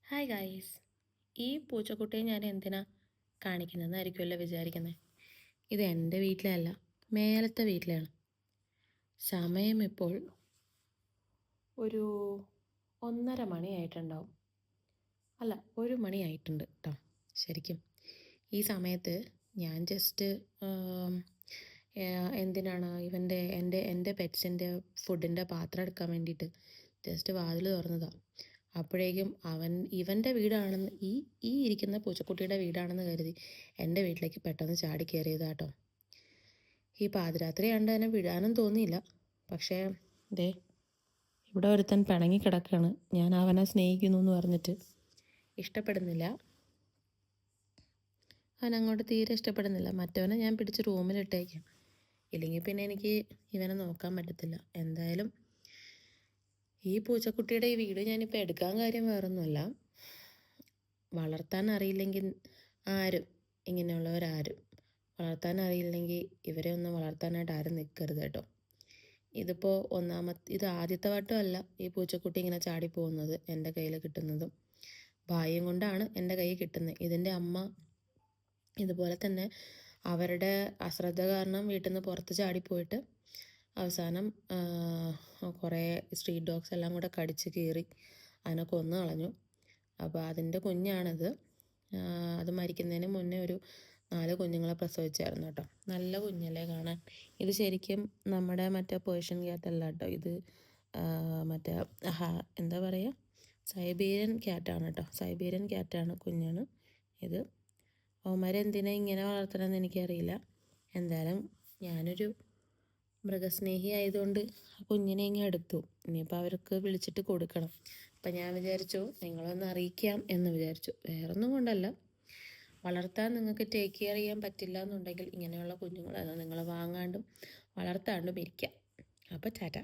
Hi guys, ഈ പൂച്ചക്കുട്ടിയെ ഞാൻ എന്തിനാ കാണിക്കുന്നതെന്നായിരിക്കുമല്ലോ വിചാരിക്കുന്നത്. ഇത് എൻ്റെ വീട്ടിലല്ല, മേലത്തെ വീട്ടിലാണ്. സമയം ഇപ്പോൾ ഒരു 1:30 മണിയായിട്ടുണ്ടാവും. അല്ല, 1 മണിയായിട്ടുണ്ട് കേട്ടോ. ശരിക്കും ഈ സമയത്ത് ഞാൻ ജസ്റ്റ് എന്തിനാണ് എൻ്റെ പെറ്റ്സിൻ്റെ ഫുഡിൻ്റെ പാത്രം എടുക്കാൻ വേണ്ടിയിട്ട് ജസ്റ്റ് വാതിൽ തുറന്നതാണ്. അപ്പോഴേക്കും ഇവൻ്റെ വീടാണെന്ന് ഈ ഇരിക്കുന്ന പൂച്ചക്കുട്ടിയുടെ വീടാണെന്ന് കരുതി എൻ്റെ വീട്ടിലേക്ക് പെട്ടെന്ന് ചാടി കയറിയതാട്ടോ. ഈ പാതിരാത്രി കണ്ട് തന്നെ വിടാനും തോന്നിയില്ല. പക്ഷേ ദേ ഇവിടെ ഒരുത്തൻ പിണങ്ങി കിടക്കുകയാണ്. ഞാൻ അവനെ സ്നേഹിക്കുന്നു എന്ന് പറഞ്ഞിട്ട് ഇഷ്ടപ്പെടുന്നില്ല. അവനങ്ങോട്ട് തീരെ ഇഷ്ടപ്പെടുന്നില്ല. മറ്റവനെ ഞാൻ പിടിച്ച് റൂമിലിട്ടേക്കാം. ഇല്ലെങ്കിൽ പിന്നെ എനിക്ക് ഇവനെ നോക്കാൻ പറ്റത്തില്ല. എന്തായാലും ഈ പൂച്ചക്കുട്ടിയുടെ ഈ വീഡിയോ ഞാനിപ്പോൾ എടുക്കാൻ കാര്യം വേറൊന്നുമല്ല. വളർത്താൻ അറിയില്ലെങ്കിൽ ഇങ്ങനെയുള്ളവരാരും വളർത്താൻ അറിയില്ലെങ്കിൽ ഇവരെ ഒന്നും വളർത്താനായിട്ട് ആരും നിൽക്കരുത് കേട്ടോ. ഇത് ആദ്യത്തെ വട്ടമല്ല ഈ പൂച്ചക്കുട്ടി ഇങ്ങനെ ചാടിപ്പോകുന്നത് എൻ്റെ കയ്യിൽ കിട്ടുന്നതും. ഭാഗ്യം കൊണ്ടാണ് എൻ്റെ കയ്യിൽ കിട്ടുന്നത്. ഇതിൻ്റെ അമ്മ ഇതുപോലെ തന്നെ അവരുടെ അശ്രദ്ധ കാരണം വീട്ടിൽ നിന്ന് പുറത്ത് ചാടിപ്പോയിട്ട് അവസാനം കുറേ സ്ട്രീറ്റ് ഡോഗ്സ് എല്ലാം കൂടെ കടിച്ച് കീറി അതിനെ കൊന്നു കളഞ്ഞു. അപ്പോൾ അതിൻ്റെ കുഞ്ഞാണിത്. അത് മരിക്കുന്നതിന് മുന്നേ ഒരു 4 കുഞ്ഞുങ്ങളെ പ്രസവിച്ചായിരുന്നു കേട്ടോ. നല്ല കുഞ്ഞല്ലേ കാണാൻ. ഇത് ശരിക്കും നമ്മുടെ മറ്റേ പേർഷ്യൻ ക്യാറ്റല്ല കേട്ടോ. ഇത് മറ്റേ എന്താ പറയുക, സൈബീരിയൻ ക്യാറ്റാണ് കേട്ടോ. സൈബീരിയൻ ക്യാറ്റാണ്, കുഞ്ഞാണ് ഇത്. അവന്മാരെന്തിനാ ഇങ്ങനെ വളർത്തണമെന്ന് എനിക്കറിയില്ല. എന്തായാലും ഞാനൊരു മൃഗസ്നേഹി ആയതുകൊണ്ട് കുഞ്ഞിനെ ഇങ്ങനെ എടുത്തു. ഇനിയിപ്പോൾ അവർക്ക് വിളിച്ചിട്ട് കൊടുക്കണം. അപ്പം ഞാൻ വിചാരിച്ചു നിങ്ങളൊന്ന് അറിയിക്കാം എന്ന് വിചാരിച്ചു. വേറൊന്നും കൊണ്ടല്ല, വളർത്താൻ നിങ്ങൾക്ക് ടേക്ക് കെയർ ചെയ്യാൻ പറ്റില്ല എന്നുണ്ടെങ്കിൽ ഇങ്ങനെയുള്ള കുഞ്ഞുങ്ങളെ നിങ്ങൾ വാങ്ങാണ്ടും വളർത്താണ്ടും ഇരിക്കാം. അപ്പോൾ ടാറ്റ.